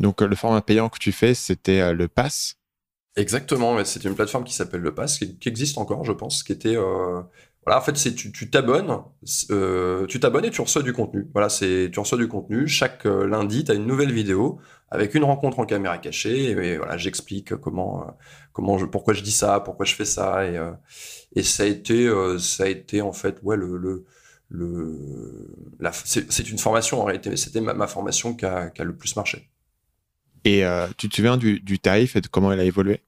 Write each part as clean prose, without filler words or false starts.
Donc, le format payant que tu fais, c'était le Pass. Exactement, ouais, c'était une plateforme qui s'appelle Le Pass, qui existe encore, je pense, qui était... Voilà, en fait, tu t'abonnes, tu t'abonnes et tu reçois du contenu. Voilà, tu reçois du contenu. Chaque lundi, tu as une nouvelle vidéo avec une rencontre en caméra cachée. Et voilà, j'explique pourquoi je dis ça, pourquoi je fais ça. Et ça a été en fait, ouais, c'est une formation en réalité, mais c'était ma formation qui a le plus marché. Et tu te souviens du tarif et de comment il a évolué?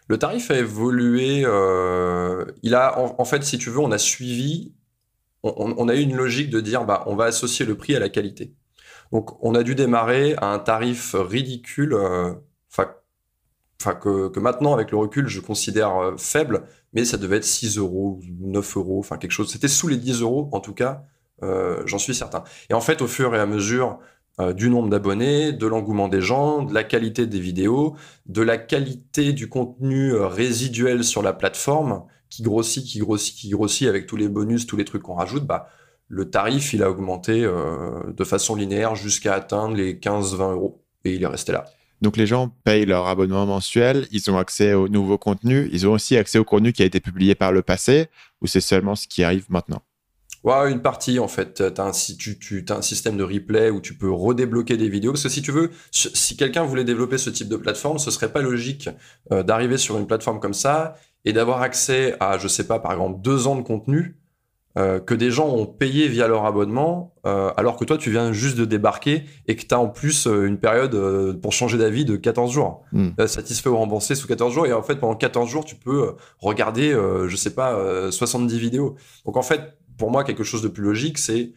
Le tarif a évolué. En fait, si tu veux, on a suivi. On a eu une logique de dire, bah, on va associer le prix à la qualité. Donc, on a dû démarrer à un tarif ridicule, que maintenant, avec le recul, je considère faible, mais ça devait être 6 euros, 9 euros, enfin quelque chose. C'était sous les 10 euros, en tout cas, j'en suis certain. Et en fait, au fur et à mesure du nombre d'abonnés, de l'engouement des gens, de la qualité des vidéos, de la qualité du contenu résiduel sur la plateforme, qui grossit, qui grossit, qui grossit avec tous les bonus, tous les trucs qu'on rajoute, bah, le tarif, il a augmenté de façon linéaire jusqu'à atteindre les 15-20 euros. Et il est resté là. Donc, les gens payent leur abonnement mensuel, ils ont accès aux nouveaux contenus, ils ont aussi accès au contenu qui a été publié par le passé, ou c'est seulement ce qui arrive maintenant? Ouais, une partie en fait. T'as un système de replay où tu peux redébloquer des vidéos. Parce que si tu veux, si quelqu'un voulait développer ce type de plateforme, ce serait pas logique d'arriver sur une plateforme comme ça et d'avoir accès à, je sais pas, par exemple, 2 ans de contenu que des gens ont payé via leur abonnement, alors que toi, tu viens juste de débarquer et que tu as en plus une période pour changer d'avis de 14 jours. Satisfait ou remboursé sous 14 jours. Et en fait, pendant 14 jours, tu peux regarder, je sais pas, 70 vidéos. Donc en fait, pour moi, quelque chose de plus logique, c'est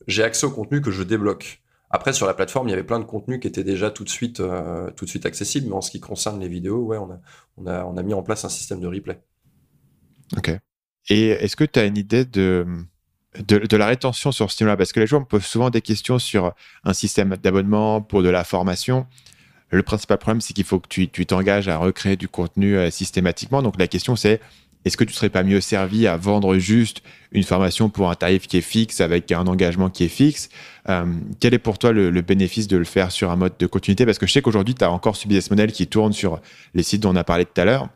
j'ai accès au contenu que je débloque. Après, sur la plateforme, il y avait plein de contenus qui étaient déjà tout de suite accessibles. Mais en ce qui concerne les vidéos, ouais, on a mis en place un système de replay. Ok. Et est-ce que tu as une idée de la rétention sur ce là? Parce que les gens me posent souvent des questions sur un système d'abonnement pour de la formation. Le principal problème, c'est qu'il faut que tu t'engages à recréer du contenu systématiquement. Donc, la question, c'est est-ce que tu ne serais pas mieux servi à vendre juste une formation pour un tarif qui est fixe avec un engagement qui est fixe? Quel est pour toi le bénéfice de le faire sur un mode de continuité? Parce que je sais qu'aujourd'hui, tu as encore ce business model qui tourne sur les sites dont on a parlé tout à l'heure.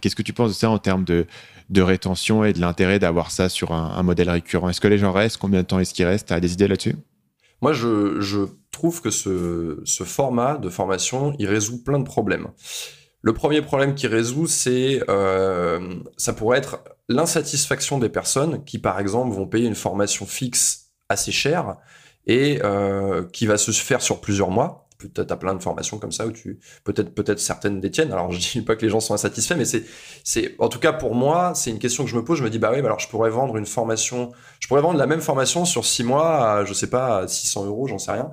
Qu'est-ce que tu penses de ça en termes de rétention et de l'intérêt d'avoir ça sur un modèle récurrent? Est-ce que les gens restent? Combien de temps est-ce qu'ils restent? Tu as des idées là-dessus? Moi, je trouve que ce format de formation, il résout plein de problèmes. Le premier problème qu'il résout, ça pourrait être l'insatisfaction des personnes qui, par exemple, vont payer une formation fixe assez chère et qui va se faire sur plusieurs mois. Peut-être à plein de formations comme ça où peut-être certaines détiennent. Alors je dis pas que les gens sont insatisfaits, mais en tout cas pour moi, c'est une question que je me pose. Je me dis bah oui, bah alors je pourrais vendre la même formation sur 6 mois à, je sais pas, à 600 euros, j'en sais rien.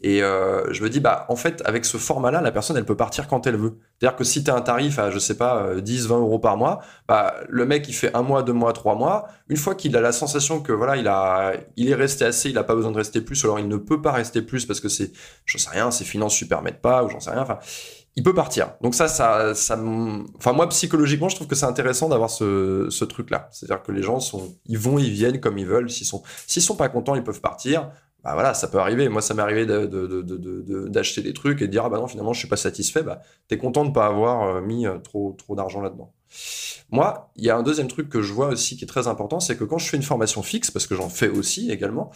Et je me dis bah en fait avec ce format-là, la personne elle peut partir quand elle veut. C'est-à-dire que si tu as un tarif à, je sais pas, 10-20 euros par mois, bah, le mec, il fait 1 mois, 2 mois, 3 mois. Une fois qu'il a la sensation que voilà, il est resté assez, il n'a pas besoin de rester plus, ou alors il ne peut pas rester plus parce que je sais rien, ses finances ne lui permettent pas, ou j'en sais rien. Enfin, il peut partir. Donc enfin, moi, psychologiquement, je trouve que c'est intéressant d'avoir ce truc-là. C'est-à-dire que les gens ils vont, ils viennent comme ils veulent. S'ils sont pas contents, ils peuvent partir. Bah voilà, ça peut arriver. Moi, ça m'est arrivé d'acheter des trucs et de dire, ah bah non, finalement, je suis pas satisfait. Bah, t'es content de pas avoir mis trop d'argent là-dedans. Moi, il y a un deuxième truc que je vois aussi qui est très important, c'est que quand je fais une formation fixe, parce que j'en fais aussi également,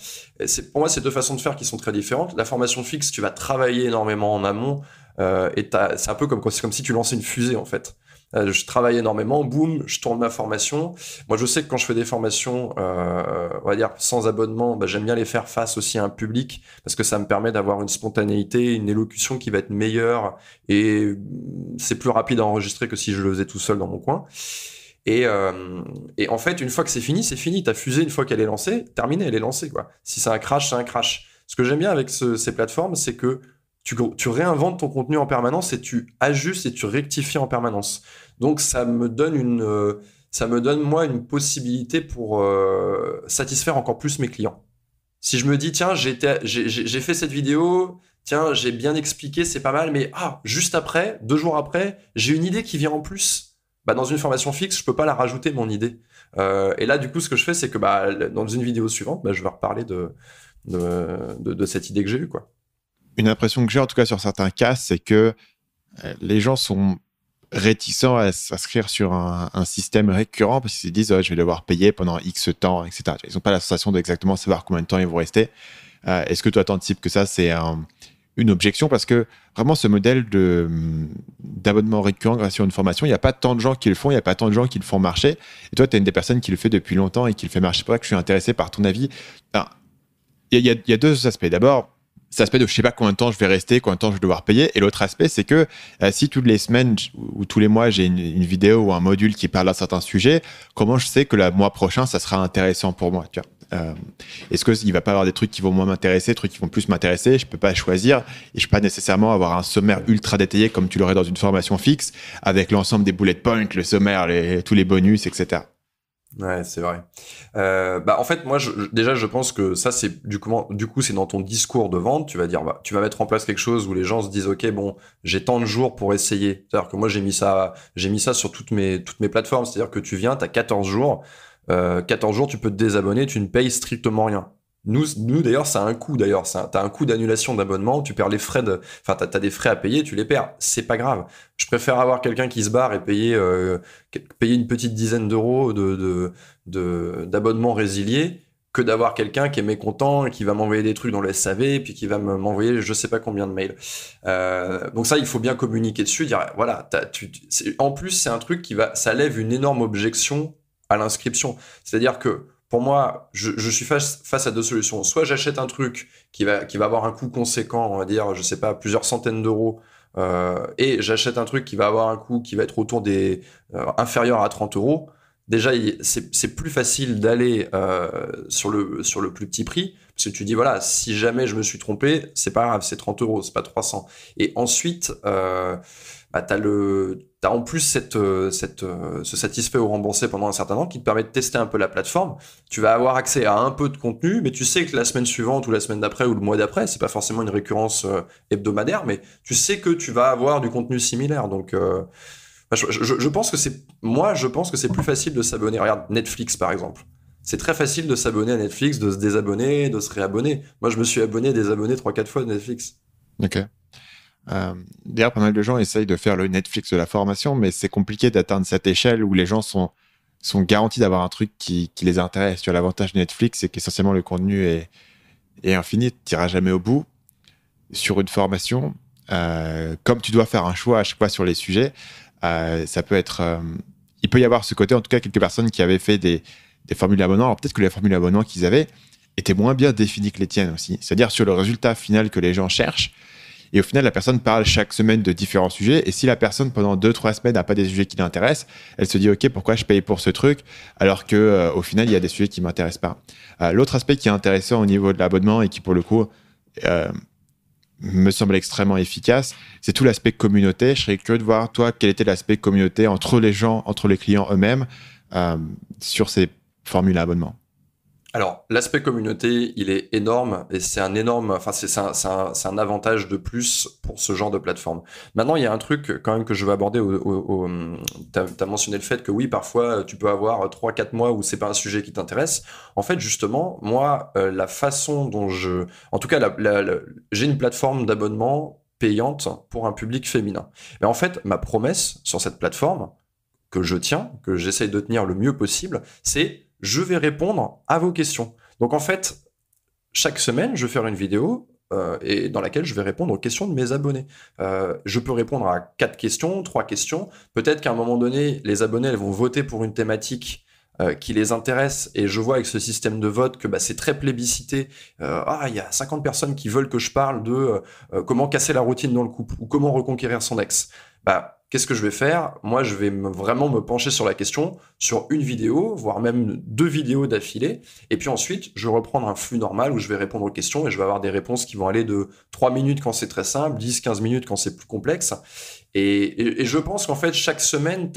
pour moi, c'est 2 façons de faire qui sont très différentes. La formation fixe, tu vas travailler énormément en amont, c'est un peu c'est comme si tu lançais une fusée, en fait. Je travaille énormément, boum, je tourne ma formation. Moi, je sais que quand je fais des formations, on va dire sans abonnement, bah, j'aime bien les faire face aussi à un public parce que ça me permet d'avoir une spontanéité, une élocution qui va être meilleure et c'est plus rapide à enregistrer que si je le faisais tout seul dans mon coin. Et en fait, une fois que c'est fini, c'est fini. Ta fusée, une fois qu'elle est lancée, terminée, elle est lancée, quoi. Si c'est un crash, c'est un crash. Ce que j'aime bien avec ces plateformes, c'est que tu réinventes ton contenu en permanence et tu ajustes et tu rectifies en permanence. Donc, ça me donne, moi, une possibilité pour satisfaire encore plus mes clients. Si je me dis, tiens, j'ai fait cette vidéo, tiens, j'ai bien expliqué, c'est pas mal, mais juste après, 2 jours après, j'ai une idée qui vient en plus. Bah, dans une formation fixe, je peux pas la rajouter, mon idée. Et là, du coup, ce que je fais, c'est que bah, dans une vidéo suivante, bah, je vais reparler de cette idée que j'ai eue, quoi. une impression que j'ai, en tout cas sur certains cas, c'est que les gens sont réticents à s'inscrire sur un système récurrent parce qu'ils se disent je vais devoir payer pendant X temps, etc. Ils n'ont pas la sensation d'exactement savoir combien de temps ils vont rester. Est-ce que toi, tu anticipes que ça, c'est une objection? Parce que vraiment, ce modèle d'abonnement récurrent grâce à une formation, il n'y a pas tant de gens qui le font, il n'y a pas tant de gens qui le font marcher. Et toi, tu es une des personnes qui le fait depuis longtemps et qui le fait marcher. C'est pour ça que je suis intéressé par ton avis. Alors, il y a deux aspects. D'abord, cet aspect de je sais pas combien de temps je vais rester, combien de temps je vais devoir payer. Et l'autre aspect, c'est que si toutes les semaines ou tous les mois, j'ai une vidéo ou un module qui parle d'un certain sujet, comment je sais que le mois prochain, ça sera intéressant pour moi, tu vois? Est-ce qu'il va pas y avoir des trucs qui vont moins m'intéresser, des trucs qui vont plus m'intéresser? Je peux pas choisir et je peux pas nécessairement avoir un sommaire ultra détaillé comme tu l'aurais dans une formation fixe avec l'ensemble des bullet points, le sommaire, tous les bonus, etc. Ouais, c'est vrai. En fait, moi, déjà, je pense que ça, c'est du coup, c'est dans ton discours de vente. Tu vas dire, tu vas mettre en place quelque chose où les gens se disent, ok, bon, j'ai tant de jours pour essayer. C'est-à-dire que moi, j'ai mis ça sur toutes mes plateformes. C'est-à-dire que tu viens, t'as 14 jours. 14 jours, tu peux te désabonner, tu ne payes strictement rien. Nous d'ailleurs, ça a un coût. D'ailleurs, t'as un coût d'annulation d'abonnement. Tu perds les frais t'as des frais à payer, tu les perds. C'est pas grave. Je préfère avoir quelqu'un qui se barre et payer une petite dizaine d'euros d'abonnement résilié que d'avoir quelqu'un qui est mécontent et qui va m'envoyer des trucs dans le SAV puis qui va m'envoyer je sais pas combien de mails. Donc ça, il faut bien communiquer dessus. Dire voilà, en plus c'est un truc ça lève une énorme objection à l'inscription. C'est-à-dire que pour moi, je suis face à deux solutions. Soit j'achète un truc qui va avoir un coût conséquent, on va dire, je sais pas, plusieurs centaines d'euros, et j'achète un truc qui va avoir un coût qui va être autour des inférieur à 30 euros. Déjà, c'est plus facile d'aller sur le plus petit prix, parce que tu dis, voilà, si jamais je me suis trompé, c'est pas grave, c'est 30 euros, c'est pas 300. Et ensuite, t'as en plus ce satisfait ou remboursé pendant un certain temps qui te permet de tester un peu la plateforme. Tu vas avoir accès à un peu de contenu, mais tu sais que la semaine suivante ou la semaine d'après ou le mois d'après, c'est pas forcément une récurrence hebdomadaire, mais tu sais que tu vas avoir du contenu similaire. Donc, je pense que c'est plus facile de s'abonner. Regarde, Netflix par exemple. C'est très facile de s'abonner à Netflix, de se désabonner, de se réabonner. Moi, je me suis abonné, désabonné 3-4 fois de Netflix. Ok. D'ailleurs, pas mal de gens essayent de faire le Netflix de la formation, mais c'est compliqué d'atteindre cette échelle où les gens sont garantis d'avoir un truc qui les intéresse. Tu vois, l'avantage de Netflix, c'est qu'essentiellement le contenu est infini, tu n'iras jamais au bout. Sur une formation, comme tu dois faire un choix à chaque fois sur les sujets, ça peut être... il peut y avoir ce côté, en tout cas, quelques personnes qui avaient fait des formules d'abonnement. Alors peut-être que les formules d'abonnement qu'ils avaient étaient moins bien définies que les tiennes aussi. C'est-à-dire sur le résultat final que les gens cherchent. Et au final, la personne parle chaque semaine de différents sujets. Et si la personne, pendant 2-3 semaines, n'a pas des sujets qui l'intéressent, elle se dit, OK, pourquoi je paye pour ce truc alors qu'au final, il y a des sujets qui ne m'intéressent pas. L'autre aspect qui est intéressant au niveau de l'abonnement et qui, pour le coup, me semble extrêmement efficace, c'est tout l'aspect communauté. Je serais curieux de voir, toi, quel était l'aspect communauté entre les gens, entre les clients eux-mêmes sur ces formules à abonnement. Alors, l'aspect communauté, il est énorme et c'est un avantage de plus pour ce genre de plateforme. Maintenant, il y a un truc quand même que je veux aborder. T'as mentionné le fait que oui, parfois, tu peux avoir 3-4 mois où c'est pas un sujet qui t'intéresse. En fait, justement, moi, la façon dont en tout cas, j'ai une plateforme d'abonnement payante pour un public féminin. Mais en fait, ma promesse sur cette plateforme, que je tiens, que j'essaye de tenir le mieux possible, c'est je vais répondre à vos questions. Donc en fait, chaque semaine, je vais faire une vidéo et dans laquelle je vais répondre aux questions de mes abonnés. Je peux répondre à 4 questions, 3 questions. Peut-être qu'à un moment donné, les abonnés elles vont voter pour une thématique qui les intéresse et je vois avec ce système de vote que c'est très plébiscité. Il y a 50 personnes qui veulent que je parle de comment casser la routine dans le couple ou comment reconquérir son ex. Qu'est-ce que je vais faire? Moi, je vais vraiment me pencher sur la question, sur une vidéo, voire même 2 vidéos d'affilée. Et puis ensuite, je vais reprendre un flux normal où je vais répondre aux questions et je vais avoir des réponses qui vont aller de 3 minutes quand c'est très simple, 10-15 minutes quand c'est plus complexe. Et je pense qu'en fait, chaque semaine,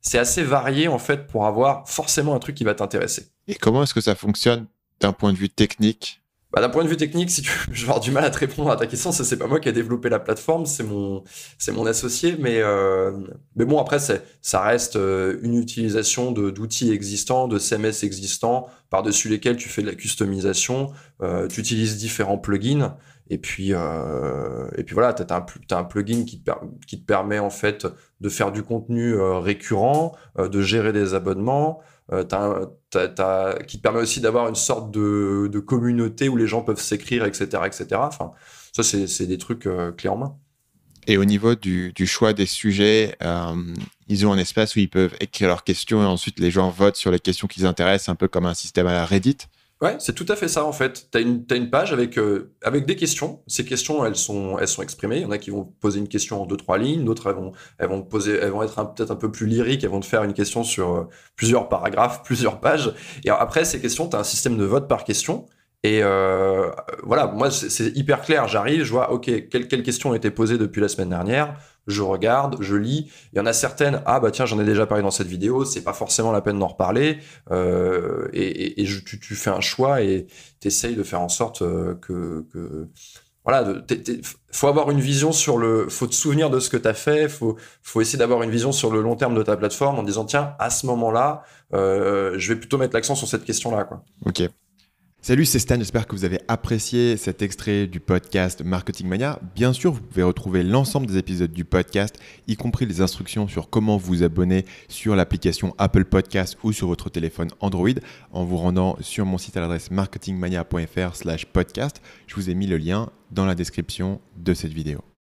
c'est assez varié en fait pour avoir forcément un truc qui va t'intéresser. Et comment est-ce que ça fonctionne d'un point de vue technique? D'un point de vue technique, si je vais avoir du mal à te répondre à ta question, ça c'est pas moi qui ai développé la plateforme, c'est mon associé, mais bon après ça reste une utilisation d'outils existants, de CMS existants, par-dessus lesquels tu fais de la customisation, tu utilises différents plugins Et puis voilà, t'as un plugin qui te permet en fait de faire du contenu récurrent, de gérer des abonnements. Qui te permet aussi d'avoir une sorte de communauté où les gens peuvent s'écrire, etc., etc. Enfin, ça, c'est des trucs clés en main. Et au niveau du choix des sujets, ils ont un espace où ils peuvent écrire leurs questions et ensuite les gens votent sur les questions qui les intéressent, un peu comme un système à la Reddit. Ouais, c'est tout à fait ça en fait. T'as une page avec des questions. Ces questions, elles sont exprimées. Il y en a qui vont poser une question en 2-3 lignes, d'autres elles vont être peut-être un peu plus lyriques. Elles vont te faire une question sur plusieurs paragraphes, plusieurs pages. Et après ces questions, t'as un système de vote par question. Et voilà, moi c'est hyper clair. J'arrive, je vois, ok, quelles questions ont été posées depuis la semaine dernière. Je regarde, je lis. Il y en a certaines, ah bah tiens, j'en ai déjà parlé dans cette vidéo, c'est pas forcément la peine d'en reparler. Tu fais un choix et t'essayes de faire en sorte voilà, faut avoir une vision faut te souvenir de ce que t'as fait, faut essayer d'avoir une vision sur le long terme de ta plateforme en disant tiens, à ce moment-là, je vais plutôt mettre l'accent sur cette question-là, quoi. Ok. Salut, c'est Stan, j'espère que vous avez apprécié cet extrait du podcast Marketing Mania. Bien sûr, vous pouvez retrouver l'ensemble des épisodes du podcast, y compris les instructions sur comment vous abonner sur l'application Apple Podcast ou sur votre téléphone Android en vous rendant sur mon site à l'adresse marketingmania.fr/podcast. Je vous ai mis le lien dans la description de cette vidéo.